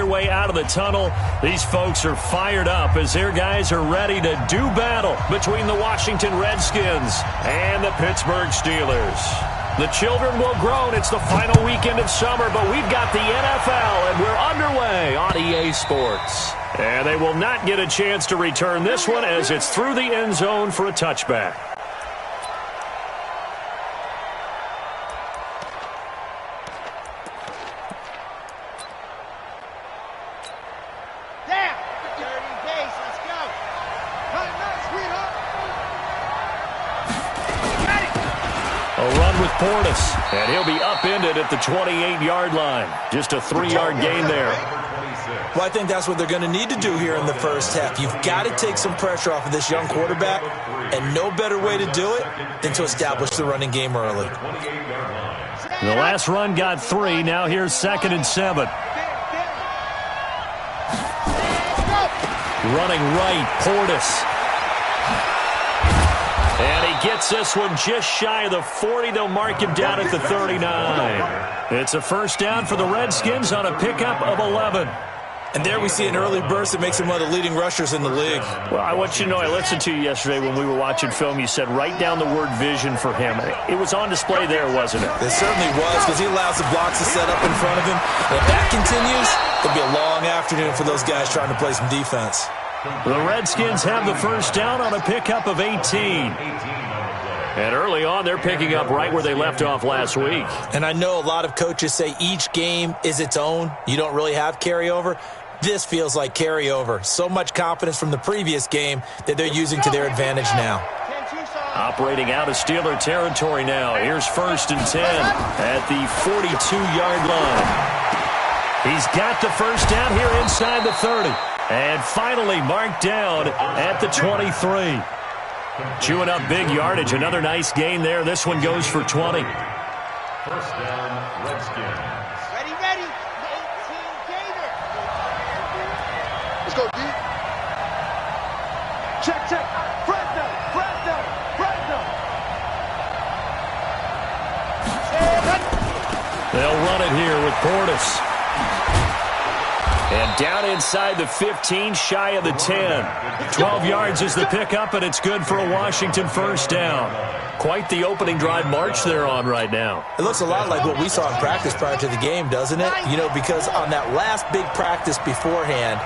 their way out of the tunnel. These folks are fired up as their guys are ready to do battle between the Washington Redskins and the Pittsburgh Steelers. The children will groan. It's the final weekend of summer, but we've got the NFL, and we're underway on EA Sports. And they will not get a chance to return this one as it's through the end zone for a touchback. Portis, and he'll be upended at the 28-yard line. Just a 3-yard gain there. Well, I think that's what they're going to need to do here in the first half. You've got to take some pressure off of this young quarterback, and no better way to do it than to establish the running game early. The last run got 3. Now here's 2nd and 7. Running right, Portis. And he gets this one just shy of the 40. They'll mark him down at the 39. It's a first down for the Redskins on a pickup of 11. And there we see an early burst that makes him one of the leading rushers in the league. Well, I want you to know, I listened to you yesterday when we were watching film. You said write down the word vision for him. It was on display there, wasn't it? It certainly was, because he allows the blocks to set up in front of him. And if that continues, it'll be a long afternoon for those guys trying to play some defense. The Redskins have the first down on a pickup of 18. And early on, they're picking up right where they left off last week. And I know a lot of coaches say each game is its own. You don't really have carryover. This feels like carryover. So much confidence from the previous game that they're using to their advantage now. Operating out of Steeler territory now. Here's 1st and 10 at the 42-yard line. He's got the first down here inside the 30. And finally marked down at the 23. Chewing up big yardage. Another nice gain there. This one goes for 20. First down, Redskins. Ready. 18 Gator. Let's go, D. Check. Fresno. They'll run it here with Portis. And down inside the 15, shy of the 10. 12 yards is the pickup, and it's good for a Washington first down. Quite the opening drive march they're on right now. It looks a lot like what we saw in practice prior to the game, doesn't it? You know, because on that last big practice beforehand,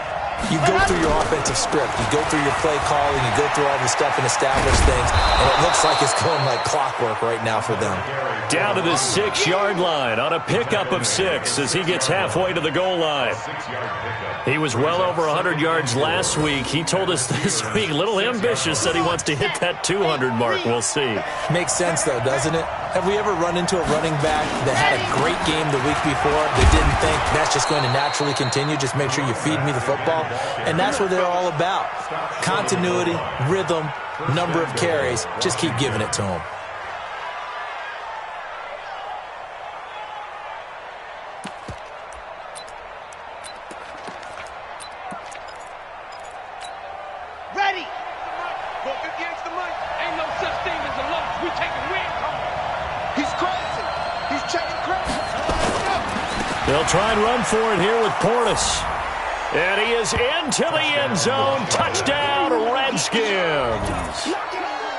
you go through your offensive script. You go through your play calling. You go through all the stuff and establish things. And it looks like it's going like clockwork right now for them. Down to the 6-yard line on a pickup of 6 as he gets halfway to the goal line. He was well over 100 yards last week. He told us this week, a little ambitious, said he wants to hit that 200 mark. We'll see. Makes sense, though, doesn't it? Have we ever run into a running back that had a great game the week before that didn't think that's just going to naturally continue? Just make sure you feed me the football. And that's what they're all about. Continuity, rhythm, number of carries. Just keep giving it to them. Ready. Look against the mic. Ain't no such thing as a loss. We taking wins home. He's crazy. He's checking crazy. They'll try and run for it here with Portis. And he is into the end zone. Touchdown, Redskins.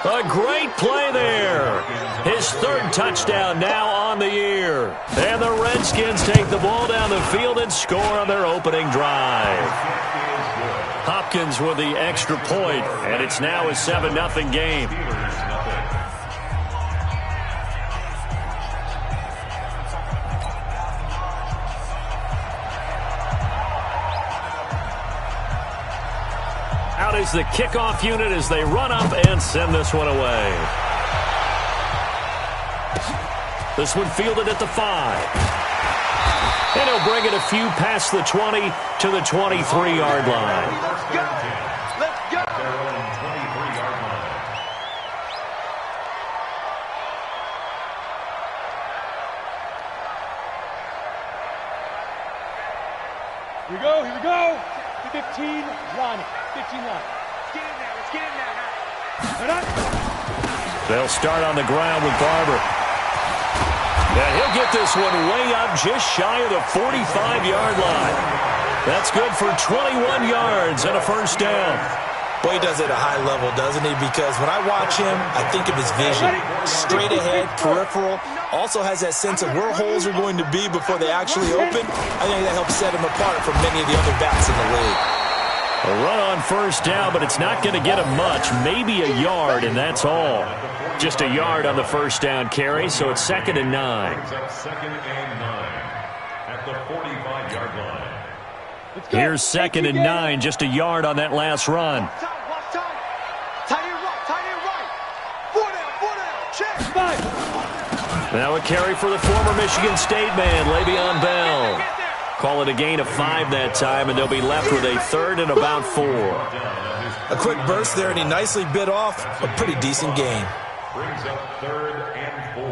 A great play there. His 3rd touchdown now on the year. And the Redskins take the ball down the field and score on their opening drive. Hopkins with the extra point, and it's now a 7-0 game. Out is the kickoff unit as they run up and send this one away. This one fielded at the 5. And he'll bring it a few past the 20 to the 23-yard line. Let's go. Here we go. 15 line. 15 line. Let's get in there. They'll start on the ground with Barber. And he'll get this one way up just shy of the 45-yard line. That's good for 21 yards and a first down. Well, he does it at a high level, doesn't he? Because when I watch him, I think of his vision. Straight ahead, peripheral. Also has that sense of where holes are going to be before they actually open. I think that helps set him apart from many of the other backs in the league. A run on first down, but it's not going to get him much. Maybe a yard, and that's all. Just a yard on the first down carry, so it's 2nd and 9. Second and 9 at the 45-yard line. Here's 2nd and 9, just a yard on that last run. Now a carry for the former Michigan State man, Le'Veon Bell. Call it a gain of 5 that time, and they'll be left with a 3rd and about 4. A quick burst there, and he nicely bit off a pretty decent gain. Brings up 3rd and 4.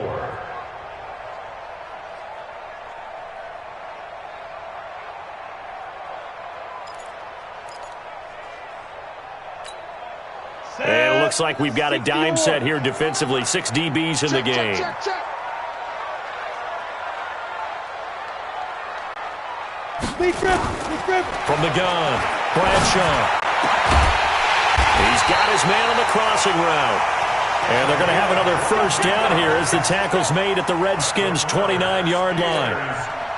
And it looks like we've got a dime set here defensively. 6 DBs in the game. From the gun, Bradshaw. He's got his man on the crossing route. And they're going to have another first down here as the tackle's made at the Redskins' 29-yard line.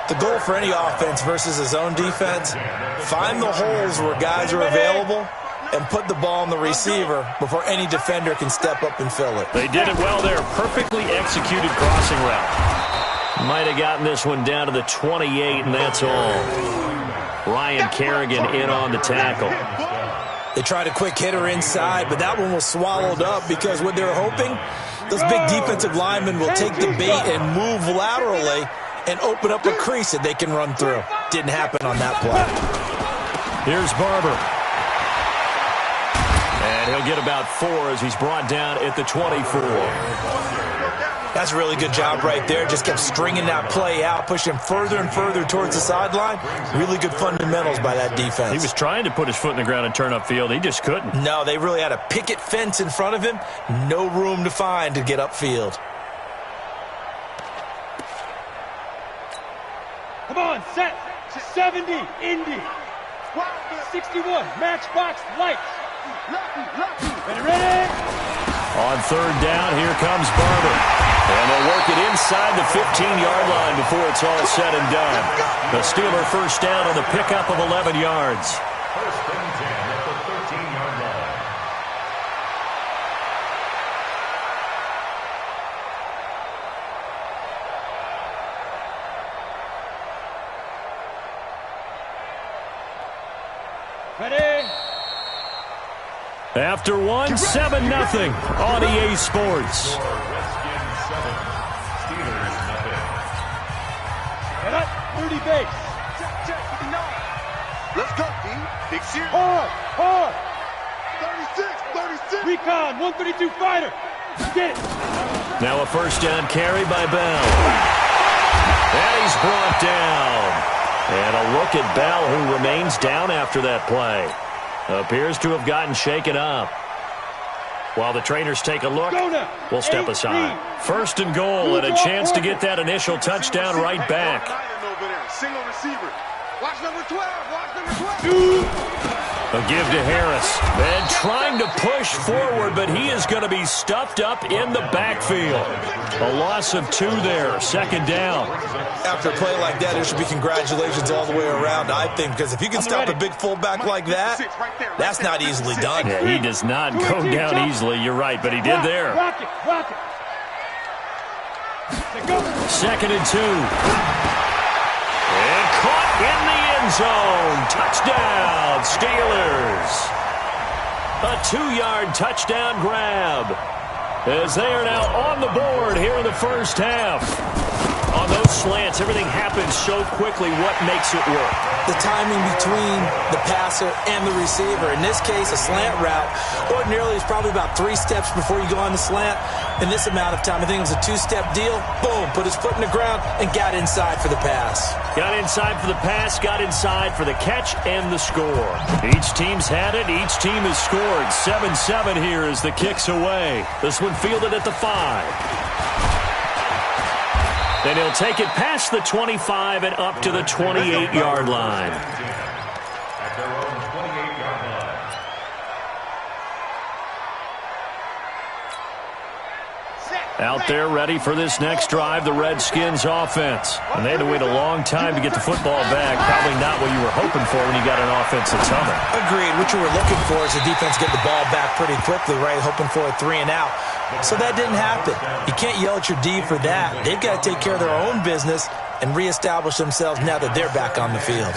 The goal for any offense versus his own defense, find the holes where guys are available and put the ball on the receiver before any defender can step up and fill it. They did it well there. Perfectly executed crossing route. Might have gotten this one down to the 28, and that's all. Ryan Kerrigan in on the tackle. They tried a quick hitter inside, but that one was swallowed up because what they're hoping, those big defensive linemen will take the bait and move laterally and open up a crease that they can run through. Didn't happen on that play. Here's Barber. And he'll get about 4 as he's brought down at the 24. That's a really good job right there. Just kept stringing that play out, pushing further and further towards the sideline. Really good fundamentals by that defense. He was trying to put his foot in the ground and turn upfield. He just couldn't. No, they really had a picket fence in front of him. No room to find to get upfield. Come on, set. 70, Indy. 61, matchbox lights. Ready? On 3rd down, here comes Barber. And they'll work it inside the 15-yard line before it's all said and done. The Steeler first down on the pickup of 11 yards. First and 10 at the 13-yard line. Ready? After one, 7-0 on EA Sports. Redskins 7, Steelers nothing. Get up, 30 base. Check, 59. Let's go, D. Big shit. Hard. 36. Recon, 132 fighter. Get it. Now a first down carry by Bell. And he's brought down. And a look at Bell, who remains down after that play. Appears to have gotten shaken up. While the trainers take a look, we'll step aside. 1st and goal, and a chance to get that initial touchdown right back. Single receiver. Watch number 12. Watch number 12. A give to Harris. And trying to push forward, but he is going to be stuffed up in the backfield. A loss of 2 there. 2nd down. After a play like that, there should be congratulations all the way around, I think, because if you can stop a big fullback like that, that's not easily done. Yeah, he does not go down easily. You're right, but he did there. Rock it. 2nd and 2. And caught in the end zone. Touchdown, Steelers. A 2-yard touchdown grab as they are now on the board here in the first half. On those slants, everything happens so quickly. What makes it work? The timing between the passer and the receiver. In this case, a slant route ordinarily is probably about 3 steps before you go on the slant. In this amount of time, I think it was a 2-step deal. Boom, put his foot in the ground and got inside for the pass. Got inside for the pass, got inside for the catch and the score. Each team's had it. Each team has scored. 7-7 here as the kick's away. This one fielded at the 5. And he'll take it past the 25 and up to the 28-yard line. Out there ready for this next drive, the Redskins offense. And they had to wait a long time to get the football back. Probably not what you were hoping for when you got an offense that's humming. Agreed. What you were looking for is the defense get the ball back pretty quickly, right? Hoping for a 3 and out. So that didn't happen. You can't yell at your D for that. They've got to take care of their own business and reestablish themselves now that they're back on the field.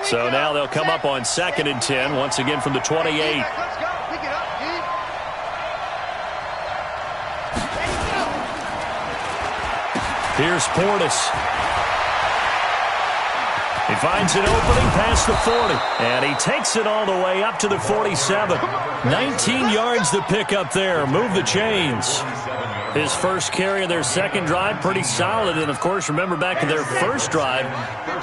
So now they'll come up on 2nd and 10, once again from the 28. Let's go. Pick it up, D. Here's Portis. He finds an opening past the 40, and he takes it all the way up to the 47. 19 yards to pick up there. Move the chains. His first carry of their second drive, pretty solid. And, of course, remember back to their first drive,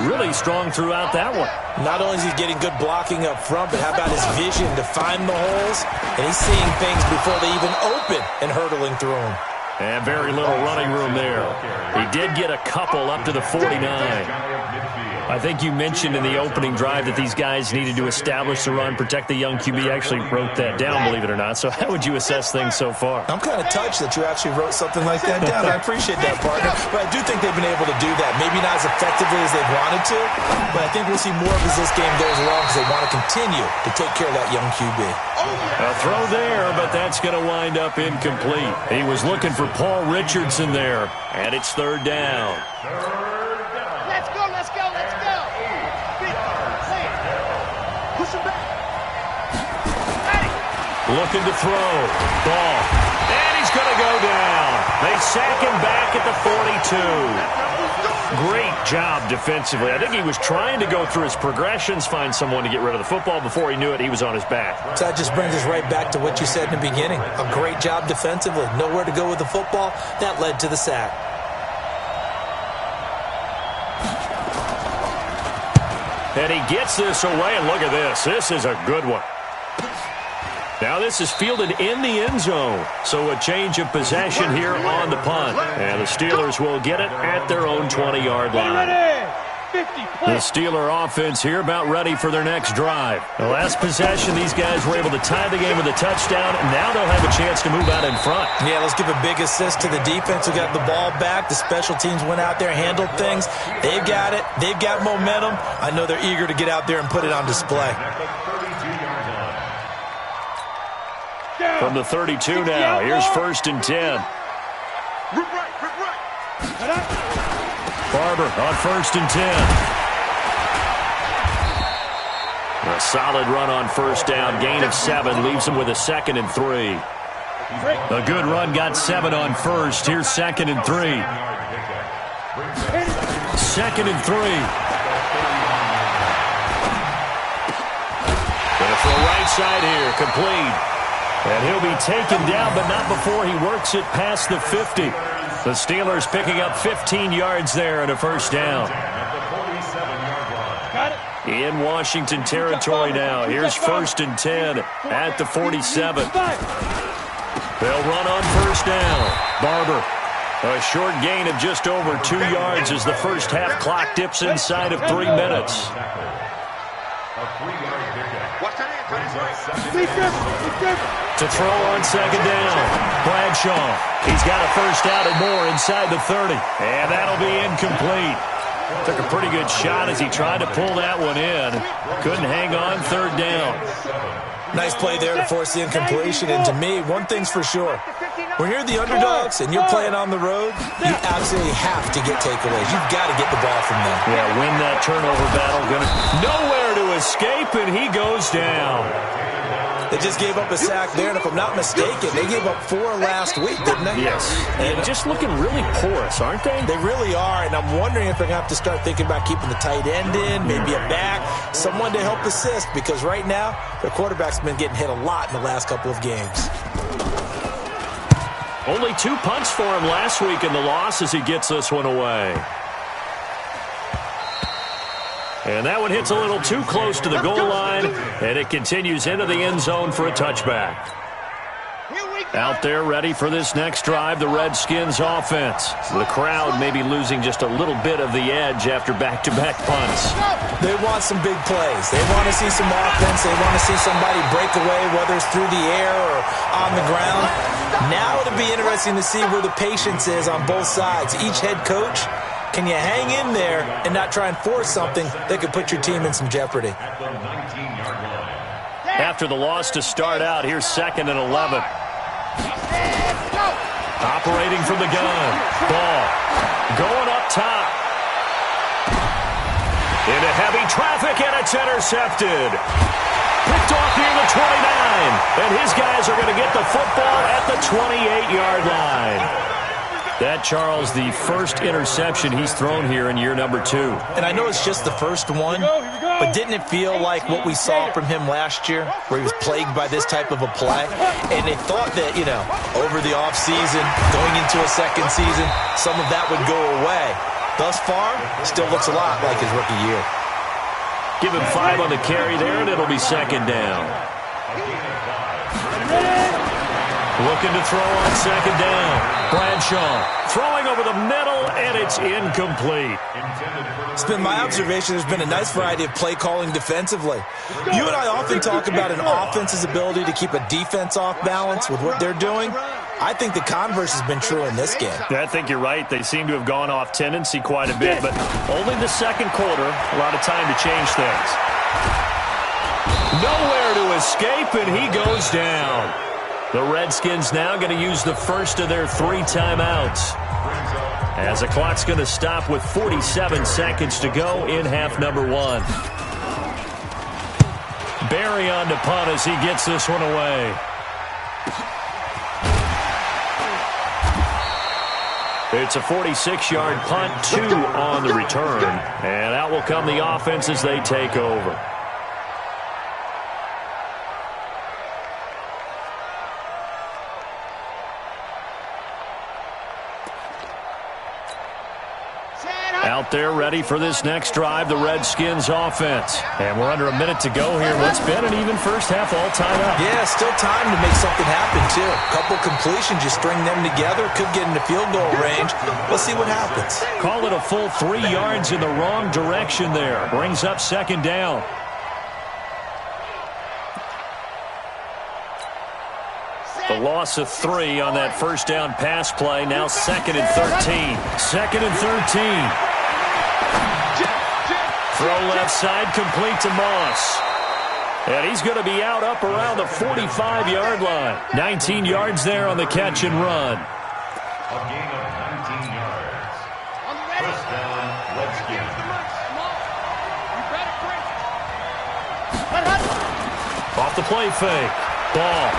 really strong throughout that one. Not only is he getting good blocking up front, but how about his vision to find the holes? And he's seeing things before they even open and hurtling through them. And very little running room there. He did get a couple up to the 49. I think you mentioned in the opening drive that these guys needed to establish the run, protect the young QB. Actually wrote that down, believe it or not. So how would you assess things so far? I'm kind of touched that you actually wrote something like that down. I appreciate that, partner. But I do think they've been able to do that. Maybe not as effectively as they wanted to, but I think we'll see more of as this game goes along because they want to continue to take care of that young QB. A throw there, but that's going to wind up incomplete. He was looking for Paul Richardson there, and it's 3rd down. Let's go, let's go, let's go. Push him back. Looking to throw. Ball. And he's going to go down. They sack him back at the 42. Great job defensively. I think he was trying to go through his progressions, find someone to get rid of the football. Before he knew it, he was on his back. So that just brings us right back to what you said in the beginning. A great job defensively. Nowhere to go with the football. That led to the sack. And he gets this away, and look at this. This is a good one. Now this is fielded in the end zone. So a change of possession here on the punt. And the Steelers will get it at their own 20-yard line. The Steeler offense here about ready for their next drive. The last possession, these guys were able to tie the game with a touchdown, and now they'll have a chance to move out in front. Yeah, let's give a big assist to the defense who got the ball back. The special teams went out there, handled things. They've got it. They've got momentum. I know they're eager to get out there and put it on display. From the 32 now, here's 1st and 10. Barber on 1st and 10. A solid run on 1st down. Gain of 7 leaves him with a 2nd and 3. A good run got 7 on 1st. Here's 2nd and 3. 2nd and 3. Gonna throw right side here. Complete. And he'll be taken down, but not before he works it past the 50. The Steelers picking up 15 yards there and a 1st down. In Washington territory now. Here's 1st and 10 at the 47. They'll run on 1st down. Barber. A short gain of just over 2 yards as the first half clock dips inside of 3 minutes. To throw on 2nd down. Bradshaw. He's got a 1st out and more inside the 30. And that'll be incomplete. Took a pretty good shot as he tried to pull that one in. Couldn't hang on 3rd down. Nice play there to force the incompletion. And to me, one thing's for sure. When you're the underdogs and you're playing on the road, you absolutely have to get takeaways. You've got to get the ball from them. Yeah, win that turnover battle. Nowhere to escape, and he goes down. They just gave up a sack there, and if I'm not mistaken, they gave up 4 last week, didn't they? Yes. And just looking really porous, aren't they? They really are, and I'm wondering if they're going to have to start thinking about keeping the tight end in, maybe a back, someone to help assist, because right now, their quarterback's been getting hit a lot in the last couple of games. Only 2 punts for him last week in the loss as he gets this one away. And that one hits a little too close to the goal line, and it continues into the end zone for a touchback. Here we Out there ready for this next drive, the Redskins offense. The crowd may be losing just a little bit of the edge after back-to-back punts. They want some big plays. They want to see some offense. They want to see somebody break away, whether it's through the air or on the ground. Now it'll be interesting to see where the patience is on both sides. Each head coach, can you hang in there and not try and force something that could put your team in some jeopardy? After the loss to start out, here's 2nd and 11. Operating from the gun. Ball going up top. Into heavy traffic, and it's intercepted. Picked off near the 29. And his guys are going to get the football at the 28-yard line. That, Charles, the first interception he's thrown here in year number 2. And I know it's just the first one, but didn't it feel like what we saw from him last year, where he was plagued by this type of a play? And they thought that, over the offseason, going into a second season, some of that would go away. Thus far, still looks a lot like his rookie year. Give him 5 on the carry there, and it'll be 2nd down. Looking to throw on 2nd down. Bradshaw throwing over the middle, and it's incomplete. It's been my observation there's been a nice variety of play calling defensively. You and I often talk about an offense's ability to keep a defense off balance with what they're doing. I think the converse has been true in this game. I think you're right. They seem to have gone off tendency quite a bit, but only the second quarter, a lot of time to change things. Nowhere to escape, and he goes down. The Redskins now going to use the first of their 3 timeouts, as the clock's going to stop with 47 seconds to go in half number 1. Barry on to punt as he gets this one away. It's a 46-yard punt, 2 on the return, and out will come the offense as they take over. Out there ready for this next drive, the Redskins offense. And we're under a minute to go here. What's been an even first half all tied up. Yeah, still time to make something happen, too. A couple completions, you string them together, could get into field goal range. Let's see what happens. Call it a full 3 yards in the wrong direction there. Brings up 2nd down. The loss of 3 on that first down pass play. Now 2nd and 13. 2nd and 13. Throw left side, complete to Moss. And he's going to be out up around the 45-yard line. 19 yards there on the catch and run. A gain of 19 yards. First down, Redskins. Off the play fake. Ball.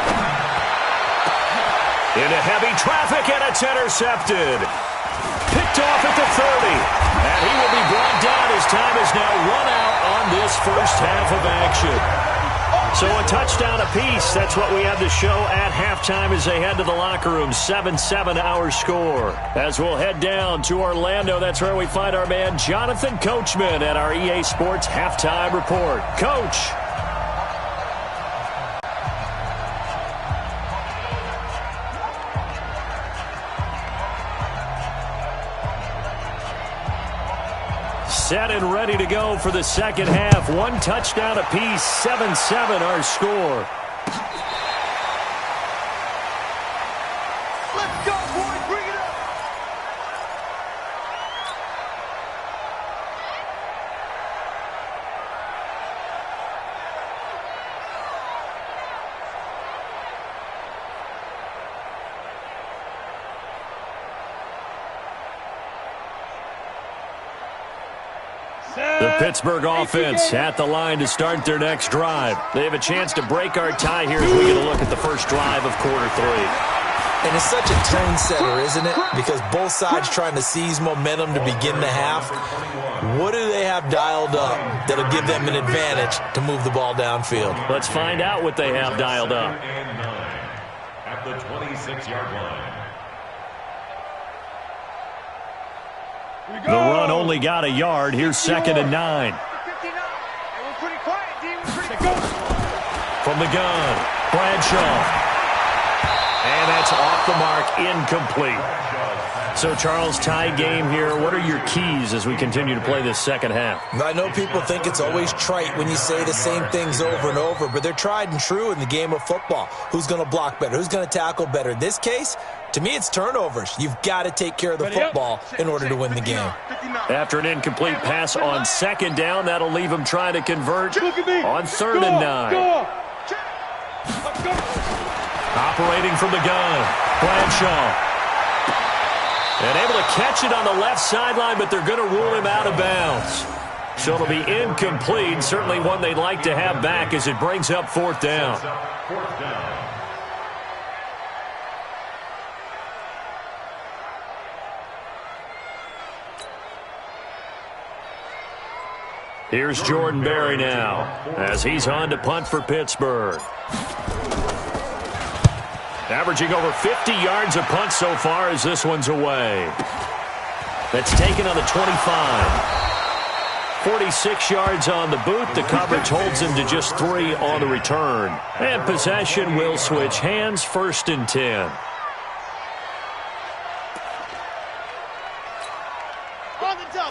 Into heavy traffic, and it's intercepted. Picked off at the 30. And he will be brought down. His time is now run out on this first half of action. So a touchdown apiece. That's what we have to show at halftime as they head to the locker room. 7-7 our score. As we'll head down to Orlando, that's where we find our man Jonathan Coachman at our EA Sports Halftime Report. Coach. Set and ready to go for the second half. 1 touchdown apiece, 7-7 our score. Let's go, boys. Bring it up. The Pittsburgh offense at the line to start their next drive. They have a chance to break our tie here as we get a look at the first drive of quarter 3. And it's such a tone setter, isn't it? Because both sides trying to seize momentum to begin the half. What do they have dialed up that'll give them an advantage to move the ball downfield? Let's find out what they have dialed up. And 9 at the 26-yard line. The run only got a yard. Here's 2nd and 9. From the gun, Bradshaw. And that's off the mark, incomplete. So, Charles, tie game here. What are your keys as we continue to play this second half? I know people think it's always trite when you say the same things over and over, but they're tried and true in the game of football. Who's going to block better? Who's going to tackle better? In this case, to me, it's turnovers. You've got to take care of the football in order to win the game. After an incomplete pass on second down, that'll leave him trying to convert on 3rd and 9. Operating from the gun, Bradshaw. And able to catch it on the left sideline, but they're going to rule him out of bounds. So it'll be incomplete. Certainly one they'd like to have back as it brings up 4th down. Here's Jordan Berry now as he's on to punt for Pittsburgh. Averaging over 50 yards a punt so far as this one's away. That's taken on the 25. 46 yards on the boot. The coverage holds him to just 3 on the return. And possession will switch hands, 1st and 10.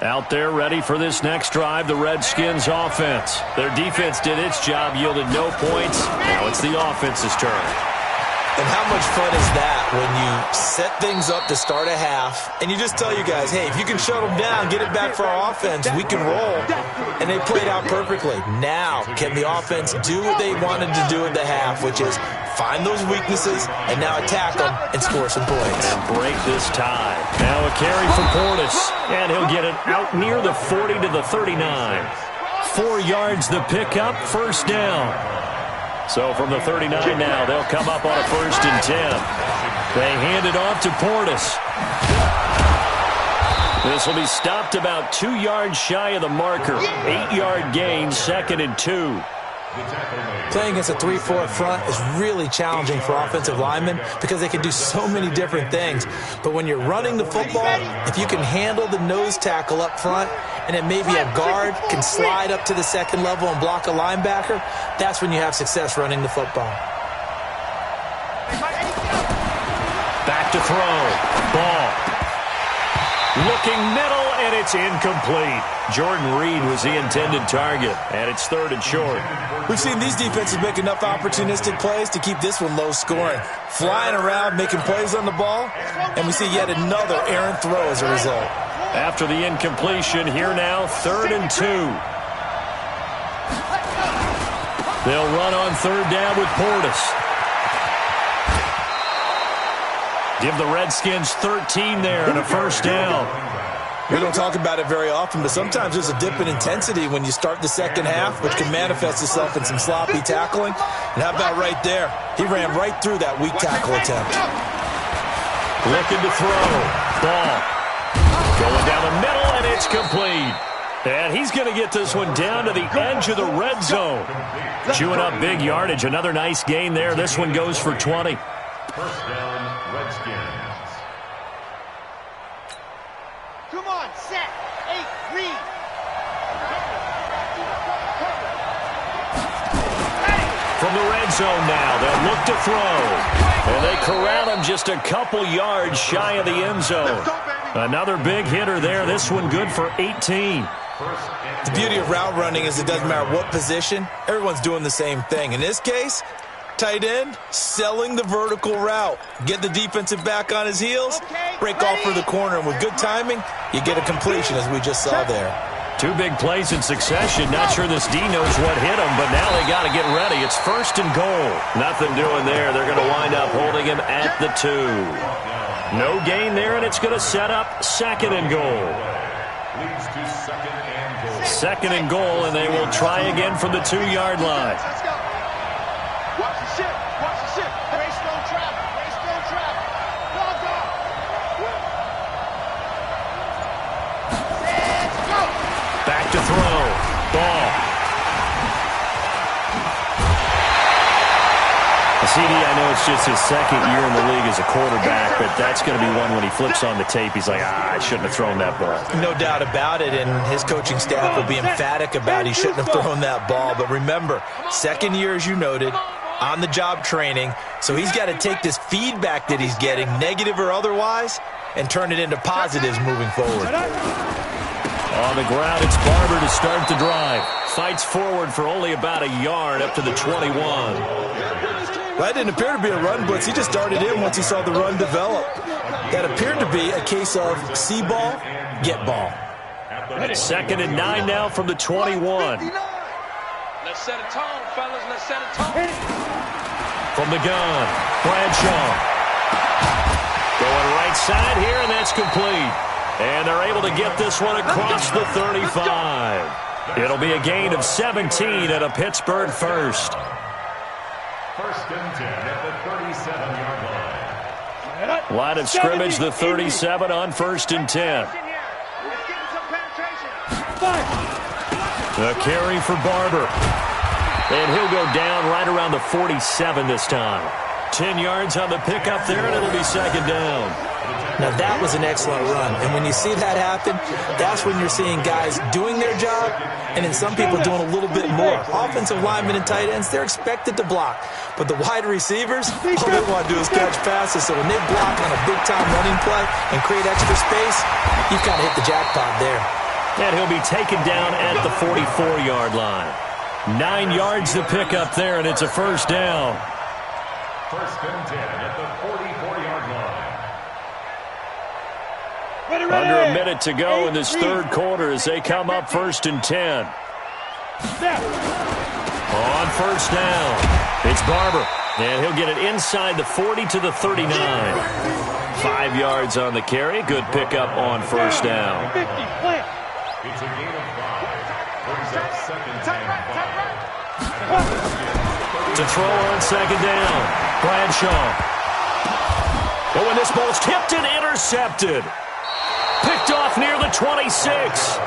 Out there ready for this next drive, the Redskins offense. Their defense did its job, yielded no points. Now it's the offense's turn. And how much fun is that when you set things up to start a half and you just tell you guys, hey, if you can shut them down, get it back for our offense, we can roll. And they played out perfectly. Now, can the offense do what they wanted to do at the half, which is find those weaknesses and now attack them and score some points. And break this tie. Now a carry for Portis. And he'll get it out near the 40 to the 39. 4 yards the pickup, 1st down. So from the 39 now, they'll come up on a 1st and 10. They hand it off to Portis. This will be stopped about 2 yards shy of the marker. 8-yard gain, 2nd and 2. Playing against a 3-4 front is really challenging for offensive linemen because they can do so many different things. But when you're running the football, if you can handle the nose tackle up front and then maybe a guard can slide up to the 2nd level and block a linebacker, that's when you have success running the football. Back to throw. Ball. Looking middle, and it's incomplete. Jordan Reed was the intended target, and it's 3rd and short. We've seen these defenses make enough opportunistic plays to keep this one low scoring. Flying around, making plays on the ball, and we see yet another errant throw as a result. After the incompletion, here now, 3rd and 2. They'll run on 3rd down with Portis. Give the Redskins 13 there and a 1st down. We don't talk about it very often, but sometimes there's a dip in intensity when you start the second half, which can manifest itself in some sloppy tackling. And how about right there? He ran right through that weak tackle attempt. Looking to throw. Ball. Going down the middle, and it's complete. And he's going to get this one down to the edge of the red zone. Chewing up big yardage. Another nice gain there. This one goes for 20. 1st down, Redskins. Come on, set. 8, read. From the red zone now, they'll look to throw. And they corral him just a couple yards shy of the end zone. Another big hitter there. This one good for 18. The beauty of route running is it doesn't matter what position. Everyone's doing the same thing. In this case, tight end, selling the vertical route. Get the defensive back on his heels, break off for the corner, and with good timing, you get a completion as we just saw there. 2 big plays in succession. Not sure this D knows what hit him, but now they got to get ready. It's 1st and goal. Nothing doing there. They're going to wind up holding him at the 2. No gain there, and it's going to set up 2nd and goal. Leads to 2nd and goal. 2nd and goal, and they will try again from the 2-yard line. Watch the ship. Watch the ship. Race don't travel. Race don't travel. Log on. Let's go. Back to throw. Ball. CD, I know it's just his 2nd year in the league as a quarterback, but that's going to be one when he flips on the tape. He's like, I shouldn't have thrown that ball. No doubt about it, and his coaching staff will be emphatic about he shouldn't have thrown that ball. But remember, 2nd year, as you noted, on-the-job training, so he's got to take this feedback that he's getting, negative or otherwise, and turn it into positives moving forward. On the ground, it's Barber to start the drive. Fights forward for only about a yard up to the 21. That didn't appear to be a run blitz. He just darted in once he saw the run develop. That appeared to be a case of see ball, get ball. 2nd and 9 now from the 21. Let's set a tone, fellas. Let's set a tone. From the gun, Bradshaw. Going right side here, and that's complete. And they're able to get this one across the 35. It'll be a gain of 17 at a Pittsburgh first. 1st and 10 at the 37-yard line. Line of scrimmage, the 37 on 1st and 10. The carry for Barber. And he'll go down right around the 47 this time. 10 yards on the pickup there, and it'll be 2nd down. Now, that was an excellent run. And when you see that happen, that's when you're seeing guys doing their job and then some people doing a little bit more. Offensive linemen and tight ends, they're expected to block. But the wide receivers, all they want to do is catch passes. So when they block on a big-time running play and create extra space, you've kind of hit the jackpot there. And he'll be taken down at the 44-yard line. 9 yards to pick up there, and it's a 1st down. 1st and 10 at the 44-yard line. Under a minute to go in this 3rd quarter as they come up 1st and 10. On 1st down, it's Barber. And he'll get it inside the 40 to the 39. 5 yards on the carry. Good pickup on 1st down. It's a gain of 5. Brings up 2nd and 5. To throw on 2nd down, Bradshaw. But when this ball's tipped and intercepted. Picked off near the 26.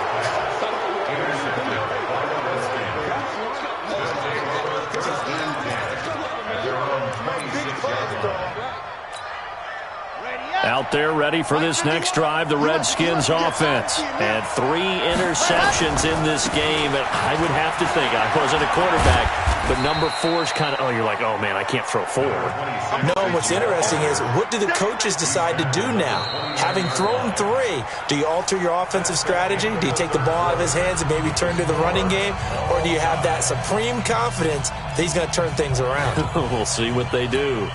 Out there ready for this next drive, the Redskins offense. And 3 interceptions in this game. And I would have to think, I wasn't a quarterback, but number 4 is kind of, you're like, oh, man, I can't throw 4. No, what's interesting is, what do the coaches decide to do now? Having thrown 3, do you alter your offensive strategy? Do you take the ball out of his hands and maybe turn to the running game? Or do you have that supreme confidence that he's going to turn things around? We'll see what they do.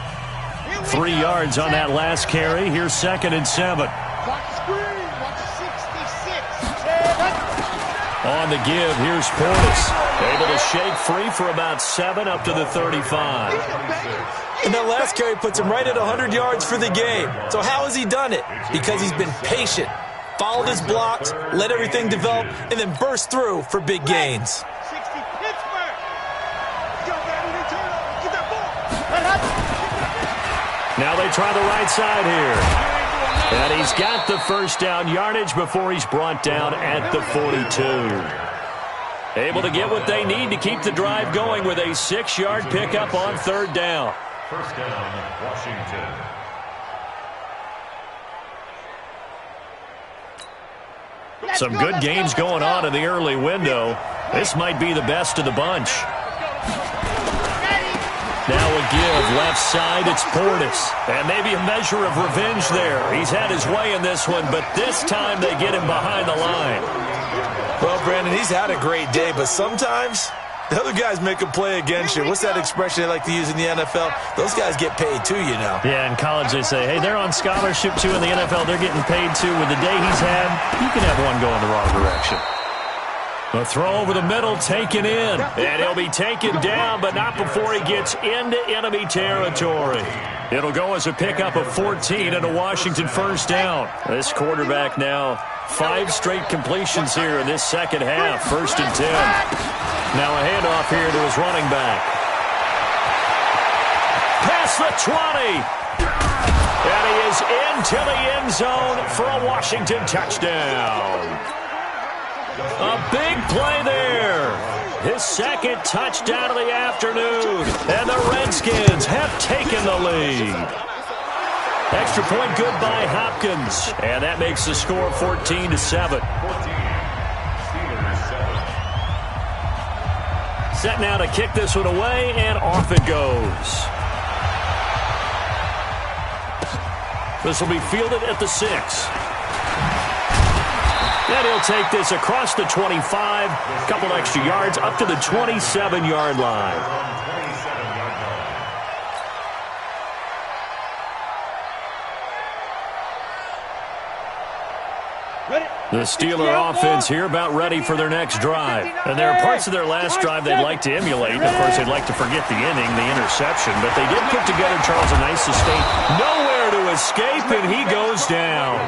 3 yards on that last carry. Here's 2nd and 7. On the give, here's Portis. Able to shake free for about 7 up to the 35. And that last carry puts him right at 100 yards for the game. So how has he done it? Because he's been patient, followed his blocks, let everything develop, and then burst through for big gains. Now they try the right side here. And he's got the 1st down yardage before he's brought down at the 42. Able to get what they need to keep the drive going with a 6-yard pickup on 3rd down. 1st down, Washington. Some good games going on in the early window. This might be the best of the bunch. Now a give, left side, it's Portis. And maybe a measure of revenge there. He's had his way in this one, but this time they get him behind the line. Well, Brandon, he's had a great day, but sometimes the other guys make a play against you. What's that expression they like to use in the NFL? Those guys get paid too, you know. Yeah, in college they say, hey, they're on scholarship too. In the NFL, they're getting paid too. With the day he's had, you can have one going the wrong direction. The throw over the middle, taken in. And he'll be taken down, but not before he gets into enemy territory. It'll go as a pickup of 14 and a Washington 1st down. This quarterback now 5 straight completions here in this 2nd half. 1st and 10. Now a handoff here to his running back. Past the 20. And he is into the end zone for a Washington touchdown. A big play there. His 2nd touchdown of the afternoon. And the Redskins have taken the lead. Extra point good by Hopkins. And that makes the score 14-7. set now to kick this one away, and off it goes. This will be fielded at the 6. And he'll take this across the 25, a couple extra yards, up to the 27-yard line. The Steeler offense here about ready for their next drive. And there are parts of their last drive they'd like to emulate. Of course, they'd like to forget the inning, the interception. But they did put together, Charles, a nice sustain. Nowhere to escape, and he goes down.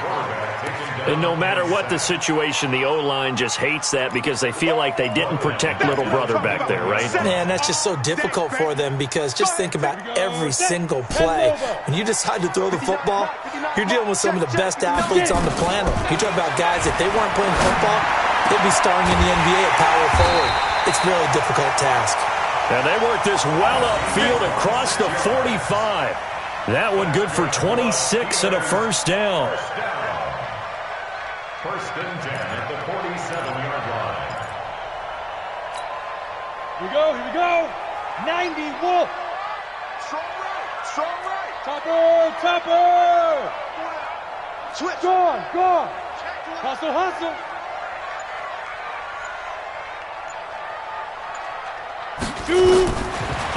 And no matter what the situation, the O-line just hates that because they feel like they didn't protect little brother back there, right? Man, that's just so difficult for them because just think about every single play. When you decide to throw the football, you're dealing with some of the best athletes on the planet. You talk about guys, if they weren't playing football, they'd be starring in the NBA at power forward. It's a really difficult task. And they work this well upfield across the 45. That one good for 26 and a first down. First and 10 at the 47-yard line. Here we go. 90 Wolf. Strong right. Topper. Switch. Gone. Hustle. Shoot.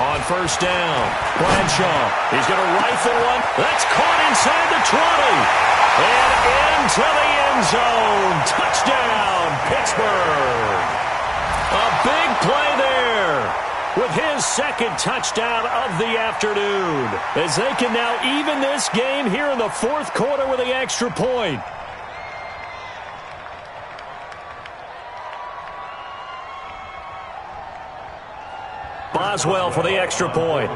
On first down, Bradshaw. He's going to rifle one. That's caught inside the 20. And into the end zone. Touchdown, Pittsburgh. A big play there with his second touchdown of the afternoon, as they can now even this game here in the fourth quarter with the extra point. Boswell for the extra point.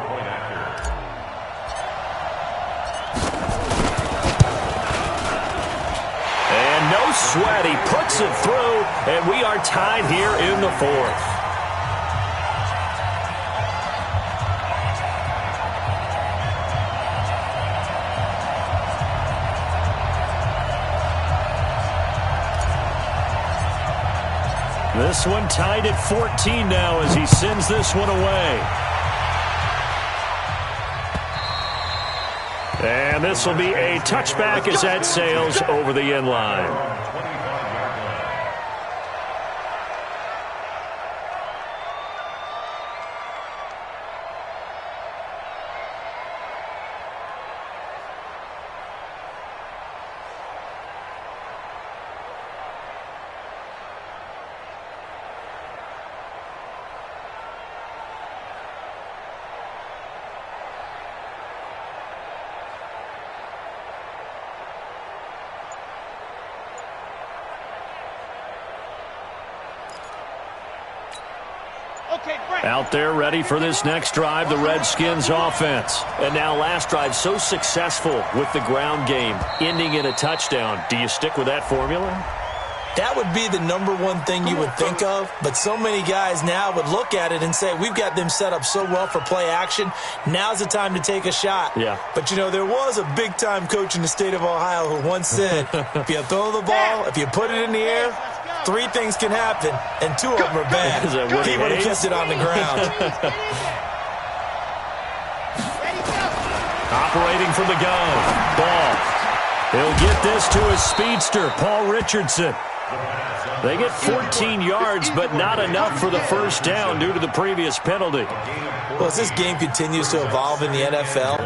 And no sweat, he puts it through, and we are tied here in the fourth. This one tied at 14 now as he sends this one away. And this will be a touchback as that sails over the end line. Out there ready for this next drive, the Redskins offense. And now last drive so successful with the ground game, ending in a touchdown. Do you stick with that formula? That would be the number one thing you would think of, but so many guys now would look at it and say, we've got them set up so well for play action, now's the time to take a shot. Yeah. But, you know, there was a big-time coach in the state of Ohio who once said, if you throw the ball, if you put it in the air, 3 things can happen, and 2 of them are bad. He would have kept it on the ground. Operating from the gun. Ball. He'll get this to his speedster, Paul Richardson. They get 14 yards, but not enough for the first down due to the previous penalty. Well, as this game continues to evolve in the NFL,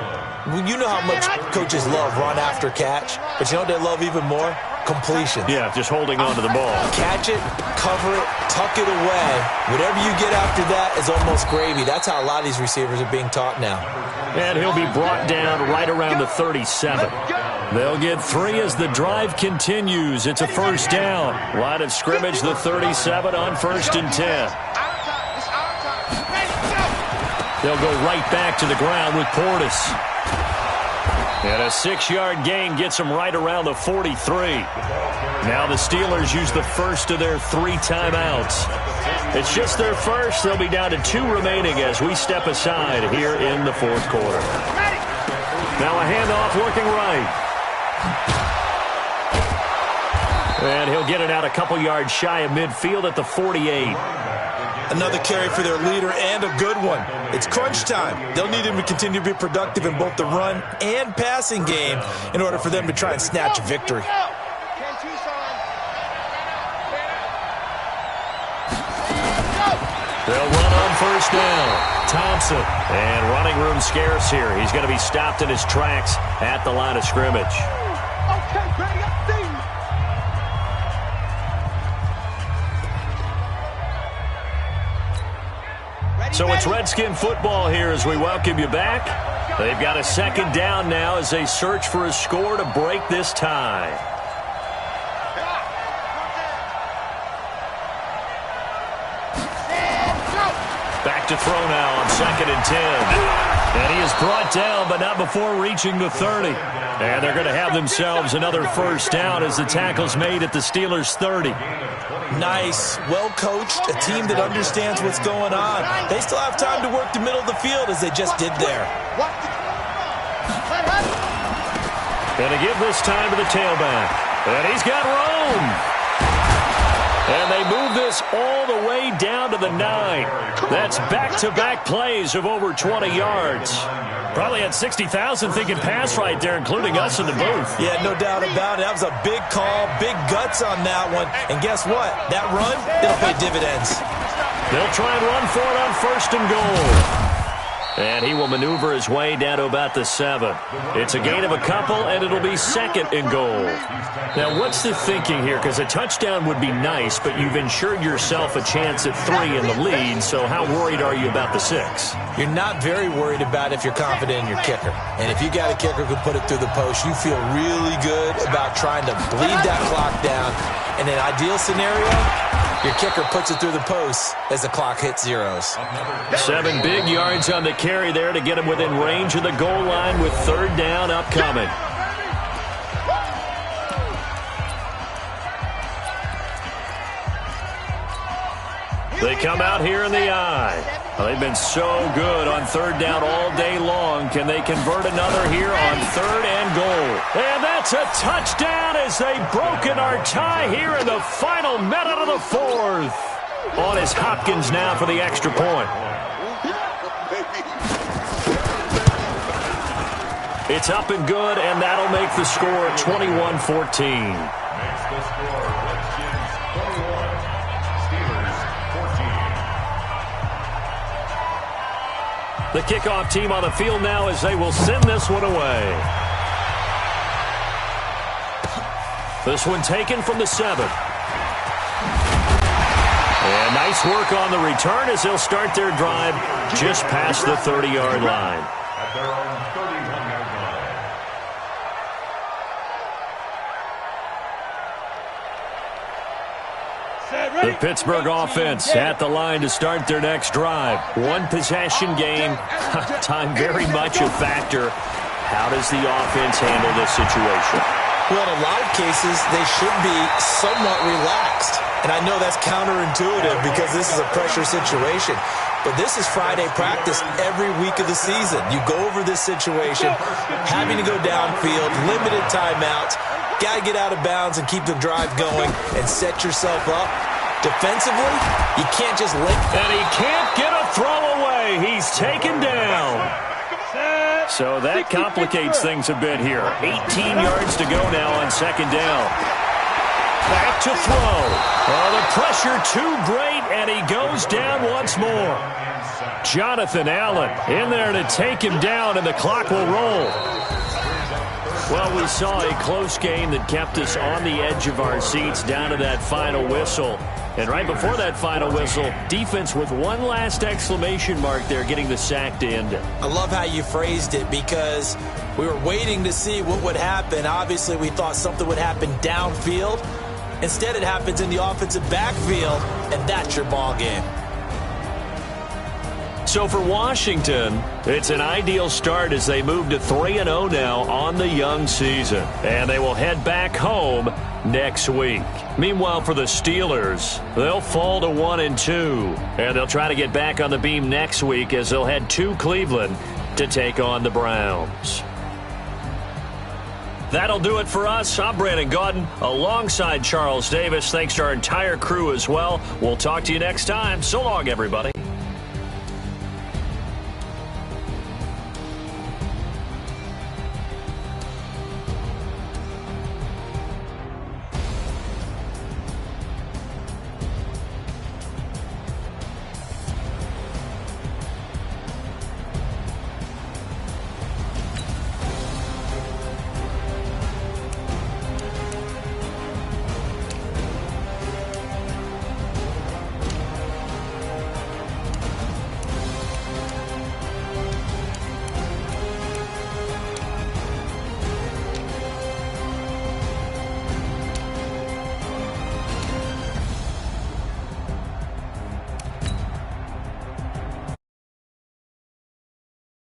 you know how much coaches love run after catch, but you know what they love even more? Completion. Yeah, just holding on to the ball. Catch it, cover it, tuck it away. Whatever you get after that is almost gravy. That's how a lot of these receivers are being taught now. And he'll be brought down right around the 37. They'll get 3 as the drive continues. It's a first down. Line of scrimmage, the 37 on first and 10. They'll go right back to the ground with Portis. And a 6-yard gain gets them right around the 43. Now the Steelers use the first of their 3 timeouts. It's just their first. They'll be down to 2 remaining as we step aside here in the fourth quarter. Now a handoff working right. And he'll get it out a couple yards shy of midfield at the 48. Another carry for their leader and a good one. It's crunch time. They'll need him to continue to be productive in both the run and passing game in order for them to try and snatch a victory. They'll run on first down. Thompson. And running room scarce here. He's going to be stopped in his tracks at the line of scrimmage. Okay, ready up, So it's Redskin football here as we welcome you back. They've got a second down now as they search for a score to break this tie. Back to throw now on 2nd and 10. And he is brought down, but not before reaching the 30. And they're going to have themselves another first down as the tackle's made at the Steelers' 30. Nice, well-coached, a team that understands what's going on. They still have time to work the middle of the field as they just did there. And to give this time to the tailback. And he's got room. And they move this all the way down to the 9. That's back-to-back plays of over 20 yards. Probably had 60,000 thinking pass right there, including us in the booth. Yeah, no doubt about it. That was a big call, big guts on that one. And guess what? That run, it'll pay dividends. They'll try and run for it on 1st and goal. And he will maneuver his way down to about the 7. It's a gain of a couple, and it'll be 2nd and goal. Now, what's the thinking here? Because a touchdown would be nice, but you've ensured yourself a chance at 3 in the lead, so how worried are you about the 6? You're not very worried about if you're confident in your kicker. And if you got a kicker who can put it through the post, you feel really good about trying to bleed that clock down. In an ideal scenario, your kicker puts it through the post as the clock hits zeros. 7 big yards on the carry there to get him within range of the goal line with 3rd down upcoming. They come out here in the eye. They've been so good on 3rd down all day long. Can they convert another here on 3rd and goal? And that's a touchdown as they've broken our tie here in the final minute of the 4th. On is Hopkins now for the extra point. It's up and good, and that'll make the score 21-14. The kickoff team on the field now as they will send this one away. This one taken from the 7. And nice work on the return as they'll start their drive just past the 30-yard line. At their own 31-yard line. The Pittsburgh offense at the line to start their next drive. One possession game, time very much a factor. How does the offense handle this situation? Well, in a lot of cases, they should be somewhat relaxed. And I know that's counterintuitive because this is a pressure situation. But this is Friday practice every week of the season. You go over this situation, having to go downfield, limited timeouts, got to get out of bounds and keep the drive going and set yourself up. Defensively, you can't just link. And he can't get a throw away. He's taken down. So that complicates things a bit here. 18 yards to go now on 2nd down. Back to throw. Oh, the pressure too great, and he goes down once more. Jonathan Allen in there to take him down, and the clock will roll. Well, we saw a close game that kept us on the edge of our seats down to that final whistle. And right before that final whistle, defense with one last exclamation mark there, getting the sack to end it. I love how you phrased it because we were waiting to see what would happen. Obviously, we thought something would happen downfield. Instead, it happens in the offensive backfield, and that's your ball game. So for Washington, it's an ideal start as they move to 3-0 now on the young season. And they will head back home next week. Meanwhile, for the Steelers, they'll fall to 1-2. And they'll try to get back on the beam next week as they'll head to Cleveland to take on the Browns. That'll do it for us. I'm Brandon Gaudin alongside Charles Davis. Thanks to our entire crew as well. We'll talk to you next time. So long, everybody.